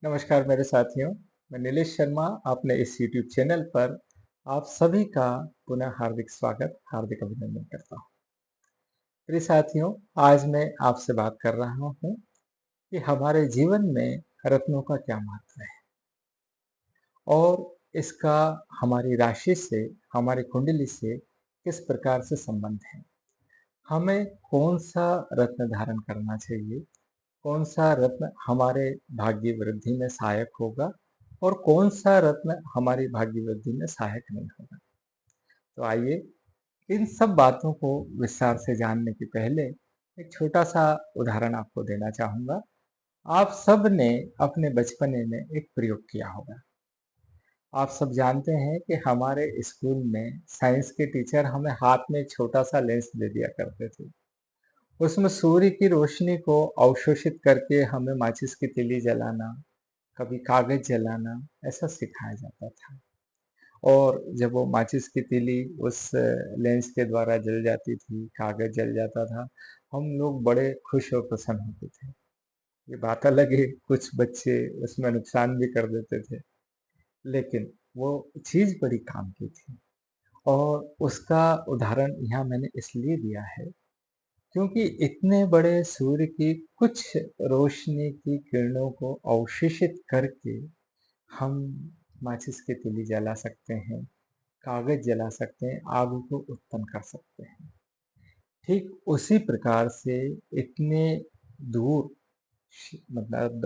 नमस्कार मेरे साथियों, मैं नीलेश शर्मा अपने इस यूट्यूब चैनल पर आप सभी का पुनः हार्दिक स्वागत, हार्दिक अभिनंदन करता हूँ। प्रिय साथियों, आज मैं आपसे बात कर रहा हूँ कि हमारे जीवन में रत्नों का क्या महत्व है और इसका हमारी राशि से, हमारी कुंडली से किस प्रकार से संबंध है। हमें कौन सा रत्न धारण करना चाहिए, कौन सा रत्न हमारे भाग्य वृद्धि में सहायक होगा और कौन सा रत्न हमारी भाग्य वृद्धि में सहायक नहीं होगा। तो आइए इन सब बातों को विस्तार से जानने के पहले एक छोटा सा उदाहरण आपको देना चाहूंगा। आप सब ने अपने बचपने में एक प्रयोग किया होगा। आप सब जानते हैं कि हमारे स्कूल में साइंस के टीचर हमें हाथ में एक छोटा सा लेंस दे दिया करते थे। उसमें सूर्य की रोशनी को अवशोषित करके हमें माचिस की तीली जलाना, कभी कागज जलाना, ऐसा सिखाया जाता था। और जब वो माचिस की तीली उस लेंस के द्वारा जल जाती थी, कागज जल जाता था, हम लोग बड़े खुश और प्रसन्न होते थे। ये बात अलग है, कुछ बच्चे उसमें नुकसान भी कर देते थे, लेकिन वो चीज बड़ी काम की थी। और उसका उदाहरण यहाँ मैंने इसलिए दिया है क्योंकि इतने बड़े सूर्य की कुछ रोशनी की किरणों को अवशोषित करके हम माचिस की तीली जला सकते हैं, कागज जला सकते हैं, आग को उत्पन्न कर सकते हैं। ठीक उसी प्रकार से इतने दूर मतलब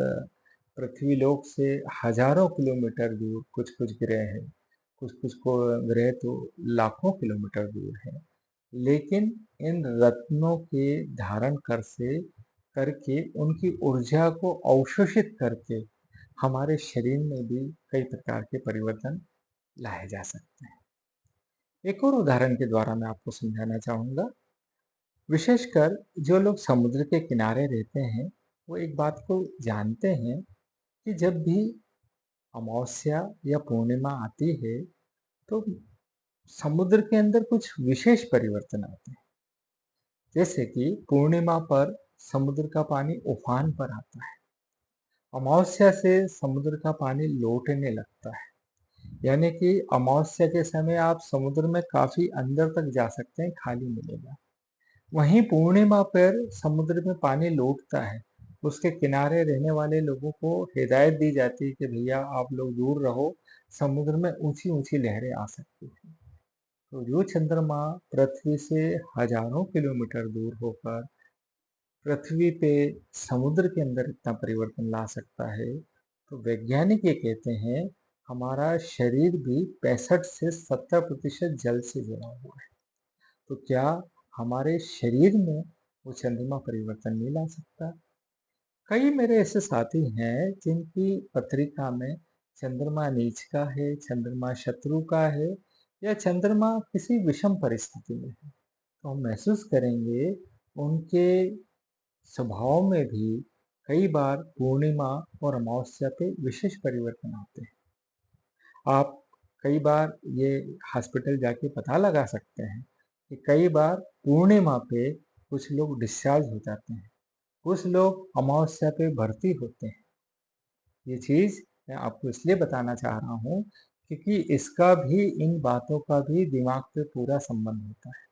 पृथ्वी लोक से हजारों किलोमीटर दूर कुछ कुछ ग्रह हैं, कुछ कुछ को ग्रह तो लाखों किलोमीटर दूर है, लेकिन इन रत्नों के धारण कर से करके उनकी ऊर्जा को अवशोषित करके हमारे शरीर में भी कई प्रकार के परिवर्तन लाए जा सकते हैं। एक और उदाहरण के द्वारा मैं आपको समझाना चाहूंगा। विशेषकर जो लोग समुद्र के किनारे रहते हैं, वो एक बात को जानते हैं कि जब भी अमावस्या या पूर्णिमा आती है, तो समुद्र के अंदर कुछ विशेष परिवर्तन आते हैं। जैसे कि पूर्णिमा पर समुद्र का पानी उफान पर आता है, अमावस्या से समुद्र का पानी लौटने लगता है। यानी कि अमावस्या के समय आप समुद्र में काफी अंदर तक जा सकते हैं, खाली मिलेगा। वहीं पूर्णिमा पर समुद्र में पानी लौटता है। उसके किनारे रहने वाले लोगों को हिदायत दी जाती है कि भैया आप लोग दूर रहो, समुद्र में ऊंची ऊंची लहरें आ सकती हैं। तो जो चंद्रमा पृथ्वी से हजारों किलोमीटर दूर होकर पृथ्वी पे समुद्र के अंदर इतना परिवर्तन ला सकता है, तो वैज्ञानिक ये कहते हैं हमारा शरीर भी 65 से 70% जल से जुड़ा हुआ है। तो क्या हमारे शरीर में वो चंद्रमा परिवर्तन नहीं ला सकता? कई मेरे ऐसे साथी हैं जिनकी पत्रिका में चंद्रमा नीच का है, चंद्रमा शत्रु का है या चंद्रमा किसी विषम परिस्थिति में है। तो हम महसूस करेंगे उनके स्वभाव में भी कई बार पूर्णिमा और अमावस्या पे विशेष परिवर्तन आते हैं। आप कई बार ये हॉस्पिटल जाके पता लगा सकते हैं कि कई बार पूर्णिमा पे कुछ लोग डिस्चार्ज हो जाते हैं, कुछ लोग अमावस्या पे भर्ती होते हैं। ये चीज मैं आपको इसलिए बताना चाह रहा हूँ क्योंकि इसका भी, इन बातों का भी दिमाग पे पूरा संबंध होता है।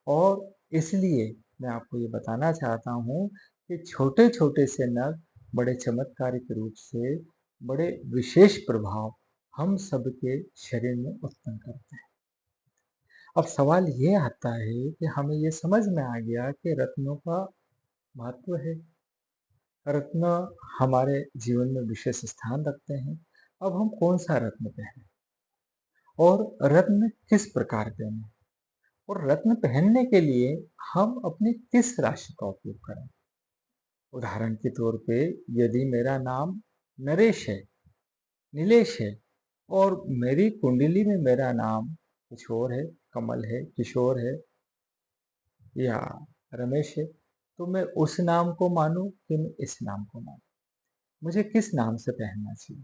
और इसलिए मैं आपको ये बताना चाहता हूँ कि छोटे छोटे से नग बड़े चमत्कारिक रूप से बड़े विशेष प्रभाव हम सबके शरीर में उत्पन्न करते हैं। अब सवाल ये आता है कि हमें ये समझ में आ गया कि रत्नों का महत्व है, रत्न हमारे जीवन में विशेष स्थान रखते हैं। अब हम कौन सा रत्न पहने और रत्न किस प्रकार पहने और रत्न पहनने के लिए हम अपनी किस राशि का उपयोग करें। उदाहरण के तौर पे यदि मेरा नाम नरेश है, नीलेश है और मेरी कुंडली में मेरा नाम कुछ और है, कमल है, किशोर है या रमेश है, तो मैं उस नाम को मानूं कि मैं इस नाम को मानूं, मुझे किस नाम से पहनना चाहिए।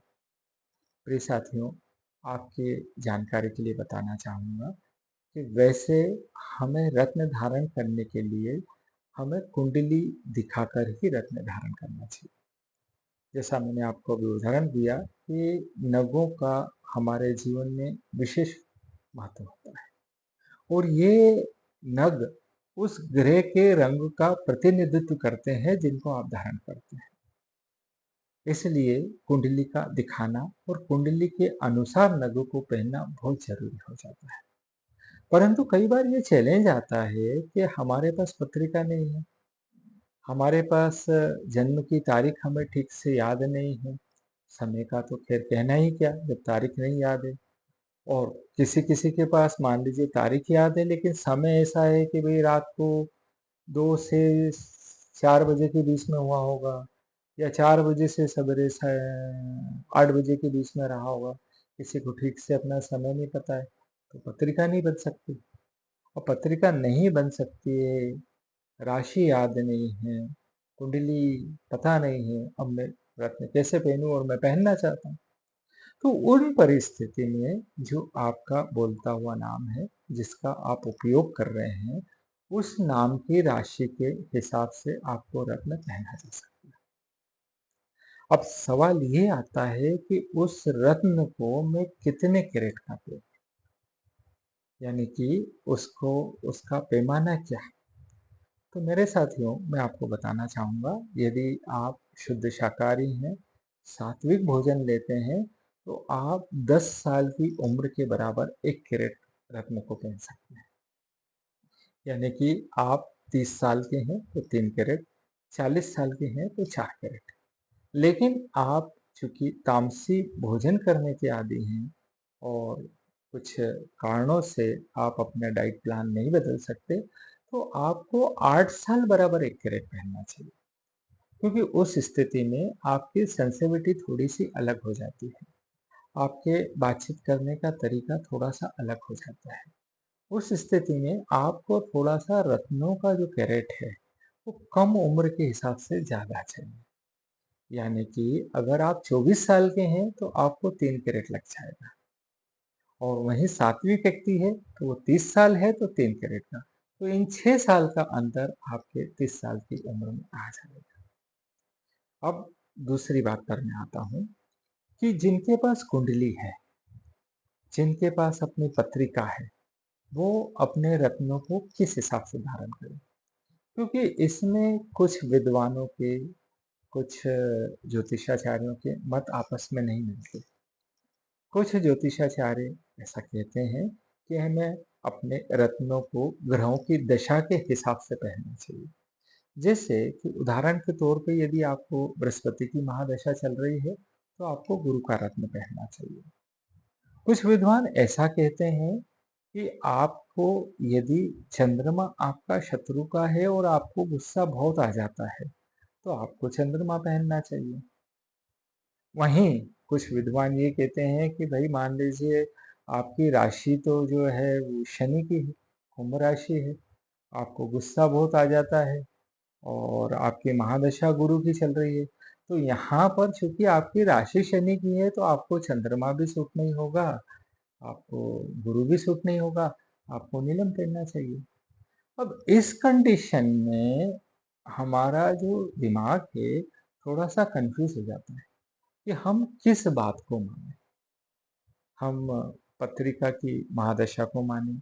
प्रिय साथियों, आपके जानकारी के लिए बताना चाहूँगा कि वैसे हमें रत्न धारण करने के लिए हमें कुंडली दिखाकर ही रत्न धारण करना चाहिए। जैसा मैंने आपको अभी उदाहरण दिया कि नगों का हमारे जीवन में विशेष महत्व होता है और ये नग उस ग्रह के रंग का प्रतिनिधित्व करते हैं जिनको आप धारण करते हैं। इसलिए कुंडली का दिखाना और कुंडली के अनुसार नगों को पहनना बहुत जरूरी हो जाता है। परंतु कई बार ये चैलेंज आता है कि हमारे पास पत्रिका नहीं है, हमारे पास जन्म की तारीख हमें ठीक से याद नहीं है। समय का तो खैर कहना ही क्या जब तारीख नहीं याद है। और किसी-किसी के पास मान लीजिए तारीख याद है लेकिन समय ऐसा है कि भई रात को 2 से 4 बजे के बीच में हुआ होगा या 4 बजे से सवेरे 8 बजे के बीच में रहा होगा। किसी को ठीक से अपना समय नहीं पता है, तो पत्रिका नहीं बन सकती। और पत्रिका नहीं बन सकती है, राशि याद नहीं है, कुंडली पता नहीं है, अब मैं रत्न कैसे पहनूँ और मैं पहनना चाहता हूँ। तो उन परिस्थिति में जो आपका बोलता हुआ नाम है, जिसका आप उपयोग कर रहे हैं, उस नाम की राशि के हिसाब से आपको रत्न पहना जा सकता है। अब सवाल ये आता है कि उस रत्न को मैं कितने कैरेट का दूँ? यानी कि उसको उसका पैमाना क्या है? तो मेरे साथियों, मैं आपको बताना चाहूँगा, यदि आप शुद्ध शाकाहारी हैं, सात्विक भोजन लेते हैं, तो आप 10 साल की उम्र के बराबर 1 कैरेट रत्न को पहन सकते हैं। यानी कि आप 30 साल के हैं तो 3 कैरेट, 40 साल के हैं तो 4 कैरेट। लेकिन आप चूँकि तामसी भोजन करने के आदी हैं और कुछ कारणों से आप अपना डाइट प्लान नहीं बदल सकते, तो आपको 8 साल बराबर 1 कैरेट पहनना चाहिए। क्योंकि उस स्थिति में आपकी सेंसिटिविटी थोड़ी-सी अलग हो जाती है। आपके बातचीत करने का तरीका थोड़ा-सा अलग हो जाता है। उस स्थिति में आपको थोड़ा-सा रत्नों का जो कैरेट है, वो कम उम्र के हिसाब से ज़्यादा चाहिए। यानी कि अगर आप 24 साल के हैं, तो आपको 3 कैरेट लग जाएगा और वहीं सात्विक व्यक्ति है, तो वो 30 साल है तो 3 कैरेट का। तो इन 6 साल का अंतर आपके 30 साल की उम्र में आ जाएगा। अब दूसरी बात पर मैं आता हूँ कि जिनके पास कुंडली है, जिनके पास अपनी पत्रिका है, वो अपने रत्नों को किस हिसाब से धारण करें? क्योंकि इसमें कुछ विद्वानों के, कुछ ज्योतिषाचार्यों के मत आपस में नहीं मिलते। कुछ ज्योतिषाचार्य ऐसा कहते हैं कि हमें अपने रत्नों को ग्रहों की दशा के हिसाब से पहनना चाहिए। जैसे कि उदाहरण के तौर पे यदि आपको बृहस्पति की महादशा चल रही है, तो आपको गुरु का रत्न पहनना चाहिए। कुछ विद्वान ऐसा कहते हैं कि आपको यदि चंद्रमा आपका शत्रु का है और आपको गुस्सा बहुत आ जाता है, तो आपको चंद्रमा पहनना चाहिए। वहीं कुछ विद्वान ये कहते हैं कि भाई मान लीजिए आपकी राशि तो जो है वो शनि की है, कुंभ राशि है, आपको गुस्सा बहुत आ जाता है और आपकी महादशा गुरु की चल रही है, तो यहाँ पर चूंकि आपकी राशि शनि की है तो आपको चंद्रमा भी सूट नहीं होगा, आपको गुरु भी सूट नहीं होगा, आपको नीलम पहनना चाहिए। अब इस कंडीशन में हमारा जो दिमाग है थोड़ा सा कंफ्यूज हो जाता है कि हम किस बात को माने। हम पत्रिका की महादशा को माने,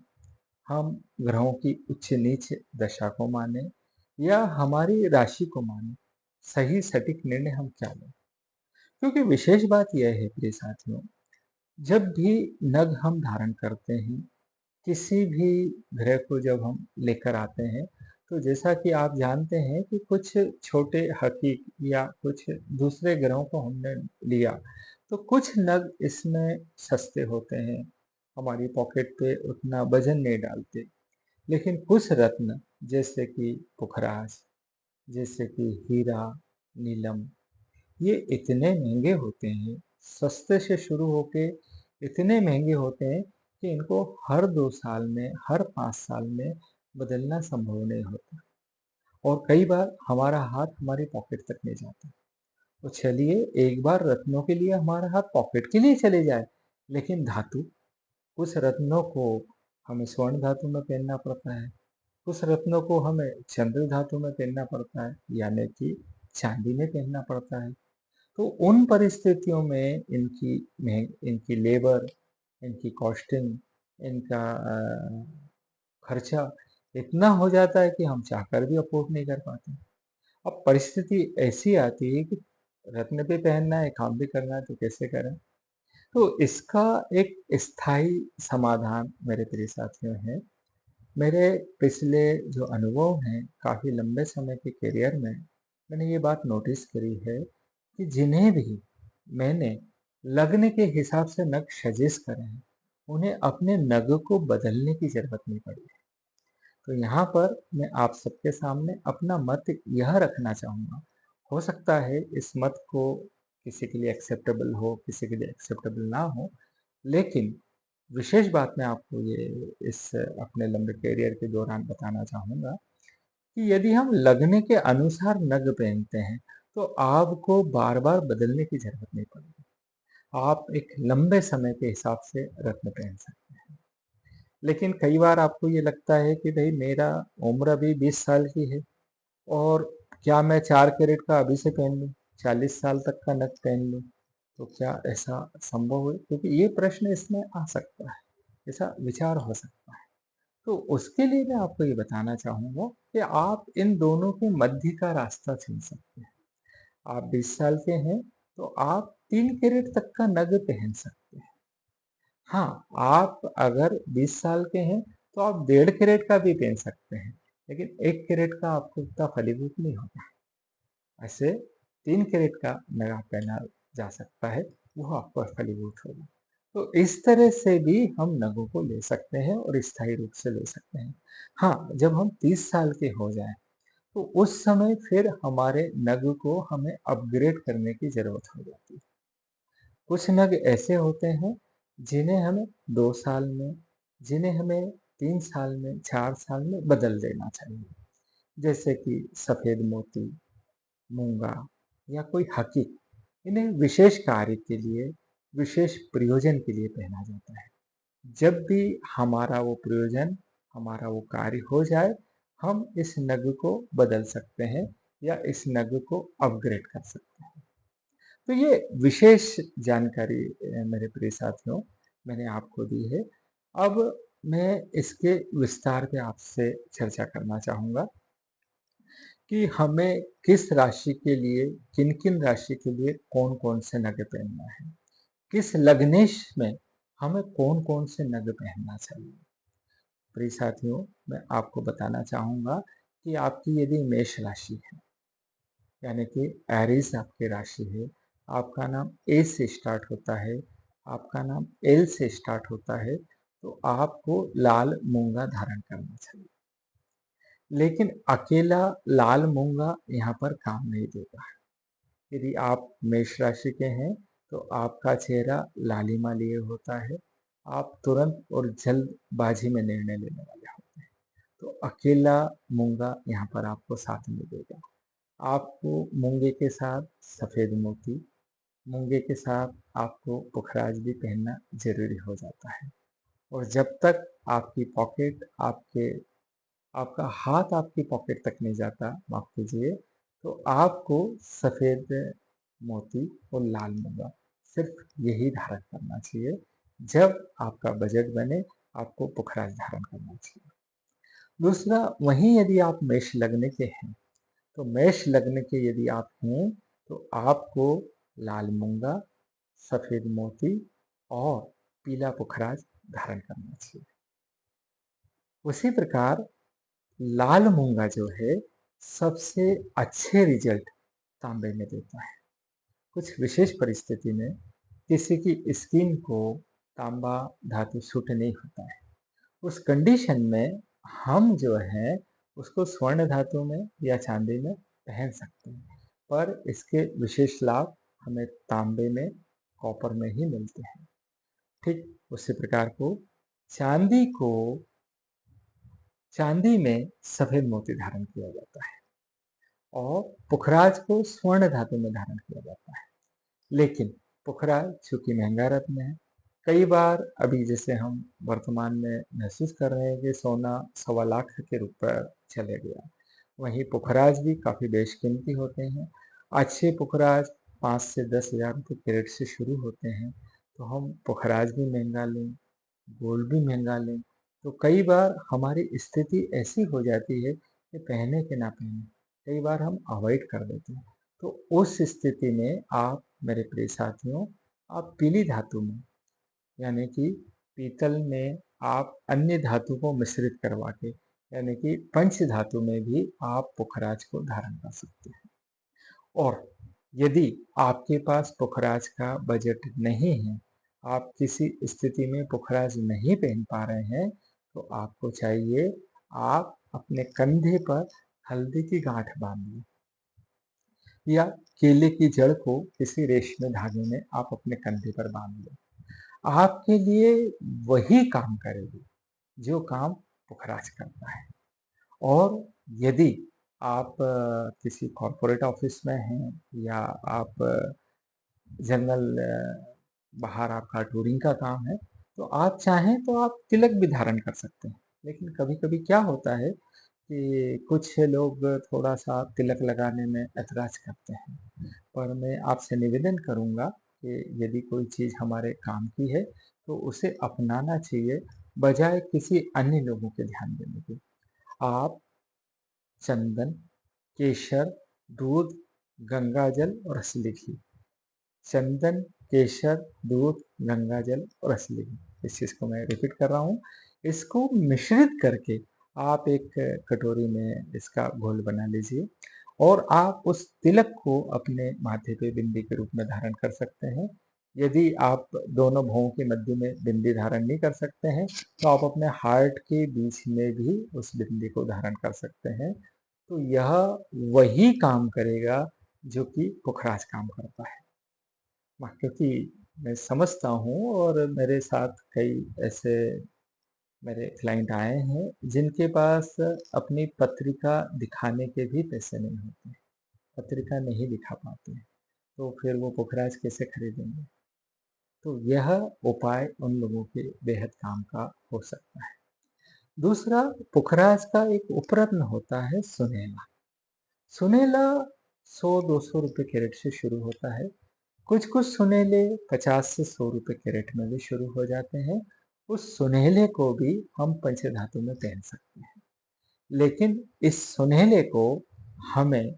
हम ग्रहों की उच्च नीच दशा को माने या हमारी राशि को माने। सही सटीक निर्णय हम क्या लें? क्योंकि विशेष बात यह है प्रिय साथियों, जब भी नग हम धारण करते हैं, किसी भी ग्रह को जब हम लेकर आते हैं, तो जैसा कि आप जानते हैं कि कुछ छोटे हकीक या कुछ दूसरे ग्रहों को हमने लिया, तो कुछ नग इसमें सस्ते होते हैं, हमारी पॉकेट पे उतना वजन नहीं डालते। लेकिन कुछ रत्न जैसे कि पुखराज, जैसे कि हीरा, नीलम, ये इतने महंगे होते हैं, सस्ते से शुरू होके इतने महंगे होते हैं कि इनको हर 2 साल में, हर 5 साल में बदलना संभव नहीं होता और कई बार हमारा हाथ हमारी पॉकेट तक नहीं जाता। तो चलिए एक बार रत्नों के लिए हमारा हाथ पॉकेट के लिए चले जाए, लेकिन धातु, कुछ रत्नों को हमें स्वर्ण धातु में पहनना पड़ता है, कुछ रत्नों को हमें चंद्र धातु में पहनना पड़ता है, यानी कि चांदी में पहनना पड़ता है। तो उन परिस्थितियों में इनकी लेबर, इनकी कॉस्टिंग, इनका खर्चा इतना हो जाता है कि हम चाहकर भी अफोर्ड नहीं कर पाते। अब परिस्थिति ऐसी आती है कि रत्न भी पहनना है, काम भी करना है, तो कैसे करें? तो इसका एक स्थायी समाधान मेरे प्रिय साथियों है। मेरे पिछले जो अनुभव हैं, काफ़ी लंबे समय के करियर में, मैंने ये बात नोटिस करी है कि जिन्हें भी मैंने लग्न के हिसाब से नग सजेस्ट करे हैं, उन्हें अपने नग को बदलने की ज़रूरत नहीं पड़ी। तो यहाँ पर मैं आप सबके सामने अपना मत यह रखना चाहूँगा। हो सकता है इस मत को किसी के लिए एक्सेप्टेबल हो, किसी के लिए एक्सेप्टेबल ना हो, लेकिन विशेष बात मैं आपको ये इस अपने लंबे करियर के दौरान बताना चाहूँगा कि यदि हम लगने के अनुसार नग पहनते हैं, तो आपको बार-बार बदलने की ज़रूरत नहीं पड़ेगी। आप एक लंबे समय के हिसाब से रत्न पहन सकते हैं। लेकिन कई बार आपको ये लगता है कि भई मेरा उम्र अभी 20 साल की है और क्या मैं 4 कैरेट का अभी से पहन लूँ? 40 साल तक का नग पहन लूँ? तो क्या ऐसा संभव है? क्योंकि ये प्रश्न इसमें आ सकता है, ऐसा विचार हो सकता है। तो उसके लिए मैं आपको ये बताना चाहूँगा कि आप इन दोनों के मध्य का रास्ता चुन सकते हैं। आप 20 साल के हैं, तो आप 3 कैरेट तक का नग पहन सकते हैं। हाँ, आप अगर 20 साल के हैं, तो आप 1.5 कैरेट का भी पहन सकते हैं, लेकिन 1 कैरेट का आपको उतना फलीभूत नहीं होगा। ऐसे 3 कैरेट का नग पहना जा सकता है, वो आपको फलीभूत होगा। तो इस तरह से भी हम नगों को ले सकते हैं और स्थायी रूप से ले सकते हैं। हाँ, जब हम 30 साल के हो जाएँ, तो उस समय फिर हमारे नग को हमें अपग्रेड करने की ज़रूरत हो जाती है। कुछ नग ऐसे होते हैं, जिन्हें हमें 2 साल में, जिन्हें हमें 3 साल में, 4 साल में बदल देना चाहिए। जैसे कि सफ़ेद मोती, मूँगा या कोई हकीक, इन्हें विशेष कार्य के लिए, विशेष प्रयोजन के लिए पहना जाता है। जब भी हमारा वो प्रयोजन, हमारा वो कार्य हो जाए, हम इस नग को बदल सकते हैं या इस नग को अपग्रेड कर सकते हैं। तो ये विशेष जानकारी मेरे प्रिय साथियों, मैंने आपको दी है। अब मैं इसके विस्तार पे आपसे चर्चा करना चाहूँगा कि हमें किस राशि के लिए, किन-किन राशि के लिए कौन-कौन से नग पहनना है। किस लग्नेश में हमें कौन-कौन से नग पहनना चाहिए। प्रिय साथियों, मैं आपको बताना चाहूँगा कि आपकी यदि मेष राशि है, यानी कि एरीज़ आपकी राशि है, आपका नाम ए से स्टार्ट होता है, आपका नाम एल से स्टार्ट होता है, तो आपको लाल मूँगा धारण करना चाहिए। लेकिन अकेला लाल मूँगा यहाँ पर काम नहीं देगा। यदि आप मेष राशि के हैं, तो आपका चेहरा लालिमा लिए होता है। आप तुरंत और जल्दबाजी में निर्णय लेने वाले होते हैं। तो अकेला मूँगा यहाँ पर आपको साथ नहीं देगा। आपको मूँगे के साथ सफ़ेद मोती, मूँगे के साथ आपको पुखराज भी पहनना ज़रूरी हो जाता है। और जब तक आपकी पॉकेट आपके आपका हाथ आपकी पॉकेट तक नहीं जाता, माफ़ कीजिए, तो आपको सफ़ेद मोती और लाल मूँगा सिर्फ़ यही धारण करना चाहिए। जब आपका बजट बने, आपको पुखराज धारण करना चाहिए। दूसरा, वहीं यदि आप मेष लग्न के हैं, तो मेष लग्न के यदि आप हैं, तो आपको लाल मूँगा, सफ़ेद मोती और पीला पुखराज धारण करना चाहिए। उसी प्रकार लाल मूँगा जो है, सबसे अच्छे रिज़ल्ट तांबे में देता है। कुछ विशेष परिस्थिति में किसी की स्किन को तांबा धातु सूट नहीं होता है। उस कंडीशन में हम जो है उसको स्वर्ण धातु में या चांदी में पहन सकते हैं, पर इसके विशेष लाभ हमें तांबे में, कॉपर में ही मिलते हैं। ठीक उसी प्रकार को चांदी को चांदी में सफेद मोती धारण किया जाता है और पुखराज को स्वर्ण धातु में धारण किया जाता है। लेकिन पुखराज चूंकि महंगा रत्न है, कई बार अभी जैसे हम वर्तमान में महसूस कर रहे हैं कि सोना 1.25 लाख के रूप पर चले गया, वहीं पुखराज भी काफी बेशकीमती होते हैं। अच्छे पुखराज 5 से 10,000 रुपये कैरेट से शुरू होते हैं, तो हम पुखराज भी महँगा लें, गोल्ड भी महँगा लें, तो कई बार हमारी स्थिति ऐसी हो जाती है कि पहने कि ना पहने, कई बार हम अवॉइड कर देते हैं। तो उस स्थिति में आप मेरे प्रिय साथियों, आप पीली धातु में यानी कि पीतल में आप अन्य धातु को मिश्रित करवा के यानी कि पंच धातु में भी आप पुखराज को धारण कर सकते हैं। और यदि आपके पास पुखराज का बजट नहीं है, आप किसी स्थिति में पुखराज नहीं पहन पा रहे हैं, तो आपको चाहिए आप अपने कंधे पर हल्दी की गांठ बांध लें या केले की जड़ को किसी रेशमी धागे में आप अपने कंधे पर बांध लें। आपके लिए वही काम करेगी जो काम पुखराज करता है। और यदि आप किसी कॉर्पोरेट ऑफिस में हैं या आप जंगल बाहर आपका टूरिंग का काम है, तो आप चाहें तो आप तिलक भी धारण कर सकते हैं। लेकिन कभी-कभी क्या होता है कि कुछ लोग थोड़ा-सा तिलक लगाने में ऐतराज़ करते हैं। पर मैं आपसे निवेदन करूँगा कि यदि कोई चीज़ हमारे काम की है, तो उसे अपनाना चाहिए, बजाय किसी अन्य लोगों के ध्यान देने के। आप चंदन, केशर, दूध, गंगाजल और असली घी। चंदन, केशर, दूध, गंगाजल और असली घी। इस चीज़ को मैं रिपीट कर रहा हूँ। इसको मिश्रित करके आप एक कटोरी में इसका घोल बना लीजिए और आप उस तिलक को अपने माथे पे बिंदी के रूप में धारण कर सकते हैं। यदि आप दोनों भौहों के मध्य में बिंदी धारण नहीं कर सकते हैं, तो आप अपने हार्ट के बीच में भी उस बिंदी को धारण कर सकते हैं। तो यह वही काम करेगा जो कि पुखराज काम करता है। क्योंकि मैं समझता हूँ और मेरे साथ कई ऐसे मेरे क्लाइंट आए हैं जिनके पास अपनी पत्रिका दिखाने के भी पैसे नहीं होते हैं, पत्रिका नहीं दिखा पाते हैं, तो फिर वो पुखराज कैसे खरीदेंगे? तो यह उपाय उन लोगों के बेहद काम का हो सकता है। दूसरा, पुखराज का एक उपरत्न होता है सुनेला। सुनेला 100-200 रुपए कैरेट से शुरू होता है। कुछ कुछ सुनेले 50 से 100 रुपए कैरेट में भी शुरू हो जाते हैं। उस सुनहले को भी हम पंचधातु में पहन सकते हैं। लेकिन इस सुनहले को हमें,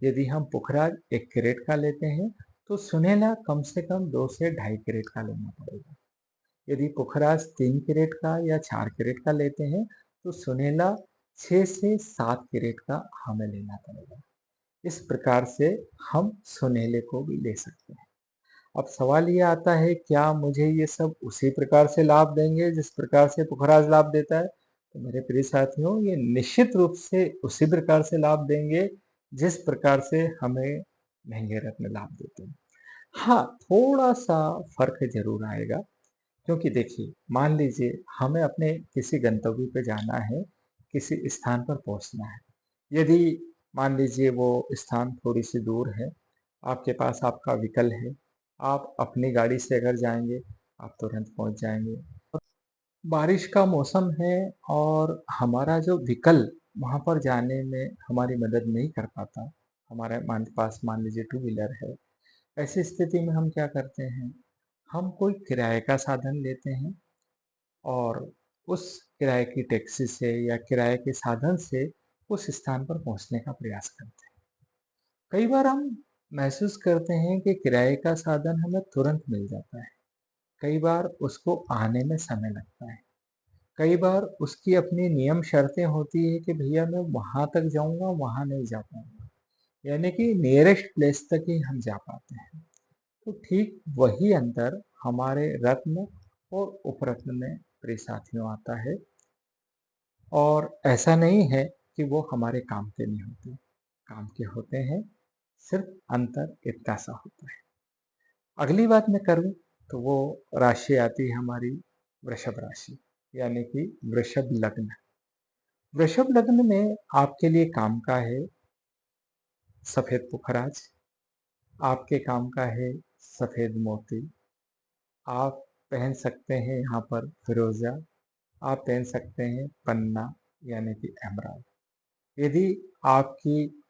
यदि हम पुखराज 1 कैरेट का लेते हैं, तो सुनहला कम से कम 2 से ढाई कैरेट का लेना पड़ेगा। यदि पुखराज 3 कैरेट का या 4 कैरेट का लेते हैं, तो सुनहला 6 से 7 कैरेट का हमें लेना पड़ेगा। इस प्रकार से हम सुनहले को भी ले सकते हैं। अब सवाल ये आता है, क्या मुझे ये सब उसी प्रकार से लाभ देंगे जिस प्रकार से पुखराज लाभ देता है? तो मेरे प्रिय साथियों, ये निश्चित रूप से उसी प्रकार से लाभ देंगे जिस प्रकार से हमें महंगे रत्न लाभ देते हैं। हाँ, थोड़ा-सा फ़र्क ज़रूर आएगा, क्योंकि देखिए, मान लीजिए हमें अपने किसी गंतव्य पे जाना है, किसी स्थान पर पहुँचना है। यदि मान लीजिए वो स्थान थोड़ी-सी दूर है, आपके पास आपका व्हीकल है, आप अपनी गाड़ी से अगर जाएँगे, आप तुरंत पहुँच जाएँगे। बारिश का मौसम है और हमारा जो व्हीकल वहाँ पर जाने में हमारी मदद नहीं कर पाता, हमारे पास मान लीजिए टू व्हीलर है, ऐसी स्थिति में हम क्या करते हैं, हम कोई किराए का साधन लेते हैं और उस किराए की टैक्सी से या किराए के साधन से उस स्थान पर पहुँचने का प्रयास करते हैं। कई बार हम महसूस करते हैं कि किराए का साधन हमें तुरंत मिल जाता है, कई बार उसको आने में समय लगता है, कई बार उसकी अपनी नियम शर्तें होती है कि भैया मैं वहाँ तक जाऊँगा, वहाँ नहीं जा पाऊँगा, यानी कि नियरेस्ट प्लेस तक ही हम जा पाते हैं। तो ठीक वही अंतर हमारे रत्न और उपरत्न में प्रिय साथियों आता है। और ऐसा नहीं है कि वो हमारे काम के नहीं होते, काम के होते हैं, सिर्फ अंतर इतना सा होता है। अगली बात मैं करूँ तो वो राशि आती है हमारी वृषभ राशि, यानी कि वृषभ लग्न। वृषभ लग्न में आपके लिए काम का है सफेद पुखराज, आपके काम का है सफेद मोती, आप पहन सकते हैं यहाँ पर फिरोजा, आप पहन सकते हैं पन्ना यानी कि एमराल्ड। यदि आपकी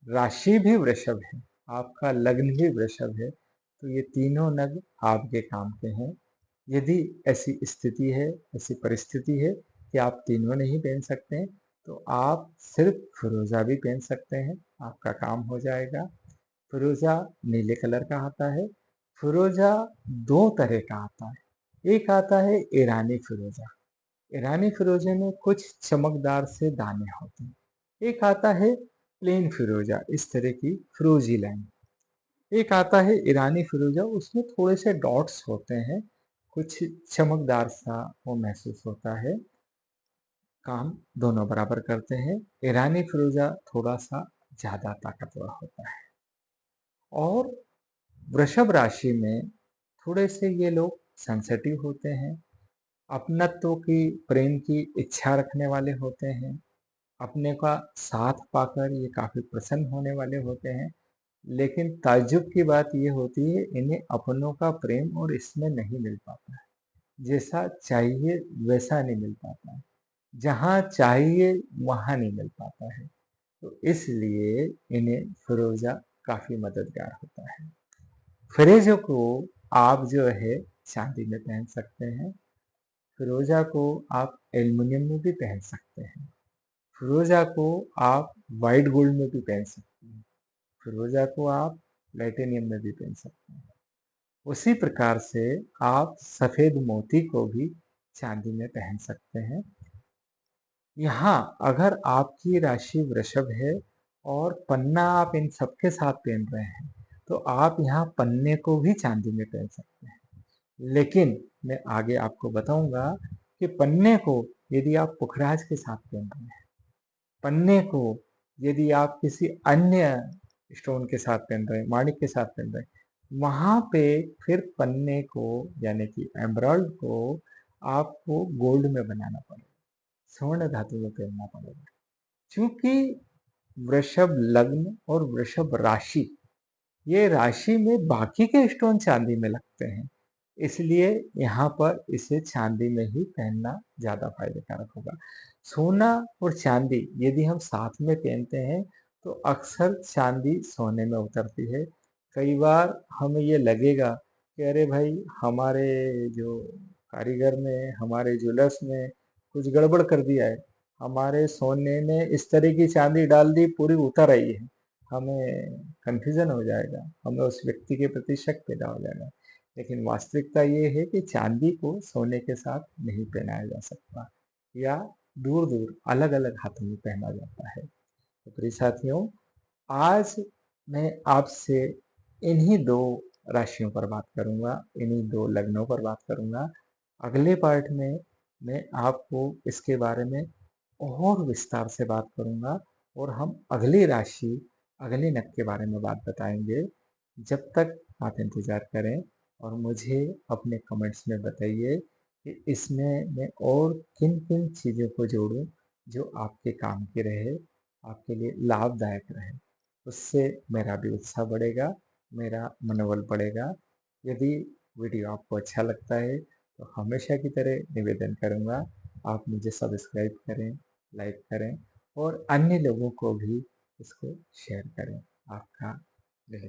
राशि भी वृषभ है, आपका लग्न भी वृषभ है, तो ये तीनों नग आपके काम के हैं। यदि ऐसी स्थिति है, ऐसी परिस्थिति है कि आप तीनों नहीं पहन सकते हैं, तो आप सिर्फ फिरोजा भी पहन सकते हैं, आपका काम हो जाएगा। फिरोजा नीले कलर का आता है। फिरोजा दो तरह का आता है। एक आता है ईरानी फिरोजा। ईरानी फिरोजे में कुछ चमकदार से दाने होते हैं। एक आता है प्लेन फिरोजा, इस तरह की फिरोजी लाइन। एक आता है ईरानी फिरोजा, उसमें थोड़े से डॉट्स होते हैं, कुछ चमकदार सा वो महसूस होता है। काम दोनों बराबर करते हैं। ईरानी फिरोजा थोड़ा सा ज्यादा ताकतवर होता है। और वृषभ राशि में थोड़े से ये लोग सेंसिटिव होते हैं, अपनत्व की, प्रेम की इच्छा रखने वाले होते हैं। अपने का साथ पाकर ये काफी प्रसन्न होने वाले होते हैं। लेकिन ताज्जुब की बात ये होती है, इन्हें अपनों का प्रेम और इसमें नहीं मिल पाता है। जैसा चाहिए वैसा नहीं मिल पाता है, जहाँ चाहिए वहां नहीं मिल पाता है। तो इसलिए इन्हें फिरोजा काफी मददगार होता है। फिरोजे को आप जो है चांदी में पहन सकते हैं। फिरोजा को आप एल्युमिनियम में भी पहन सकते हैं। फिरोजा को आप वाइट गोल्ड में भी पहन सकते हैं। फिरोजा को आप प्लेटिनियम में भी पहन सकते हैं। उसी प्रकार से आप सफेद मोती को भी चांदी में पहन सकते हैं। यहाँ अगर आपकी राशि वृषभ है और पन्ना आप इन सबके साथ पहन रहे हैं, तो आप यहाँ पन्ने को भी चांदी में पहन सकते हैं। लेकिन मैं आगे आपको बताऊंगा कि पन्ने को यदि आप पुखराज के साथ पहन रहे हैं, पन्ने को यदि आप किसी अन्य स्टोन के साथ पहन रहे हैं, माणिक के साथ पहन रहे हैं, वहां पे फिर पन्ने को यानी कि एमराल्ड को आपको गोल्ड में बनाना पड़ेगा, स्वर्ण धातु में पहनना पड़ेगा। क्योंकि वृषभ लग्न और वृषभ राशि, ये राशि में बाकी के स्टोन चांदी में लगते हैं, इसलिए यहाँ पर इसे चांदी में ही पहनना ज्यादा फायदेकारक होगा। सोना और चांदी यदि हम साथ में पहनते हैं, तो अक्सर चांदी सोने में उतरती है। कई बार हमें ये लगेगा कि अरे भाई, हमारे जो कारीगर ने, हमारे ज्वेलर्स ने कुछ गड़बड़ कर दिया है, हमारे सोने में इस तरह की चांदी डाल दी, पूरी उतर आई है। हमें कंफ्यूजन हो जाएगा, हमें उस व्यक्ति के प्रति शक पैदा हो जाएगा। लेकिन वास्तविकता ये है कि चांदी को सोने के साथ नहीं पहनाया जा सकता, या दूर दूर अलग अलग हाथों में पहना जाता है। तो प्रिय साथियों, आज मैं आपसे इन्हीं दो राशियों पर बात करूंगा, इन्हीं दो लग्नों पर बात करूंगा। अगले पार्ट में मैं आपको इसके बारे में और विस्तार से बात करूंगा, और हम अगली राशि, अगले नग के बारे में बात बताएंगे। जब तक आप इंतजार करें और मुझे अपने कमेंट्स में बताइए कि इसमें मैं और किन किन चीज़ों को जोड़ूं जो आपके काम की रहे, आपके लिए लाभदायक रहे। उससे मेरा भी उत्साह बढ़ेगा, मेरा मनोबल बढ़ेगा। यदि वीडियो आपको अच्छा लगता है, तो हमेशा की तरह निवेदन करूंगा, आप मुझे सब्सक्राइब करें, लाइक करें, और अन्य लोगों को भी इसको शेयर करें। आपका दिल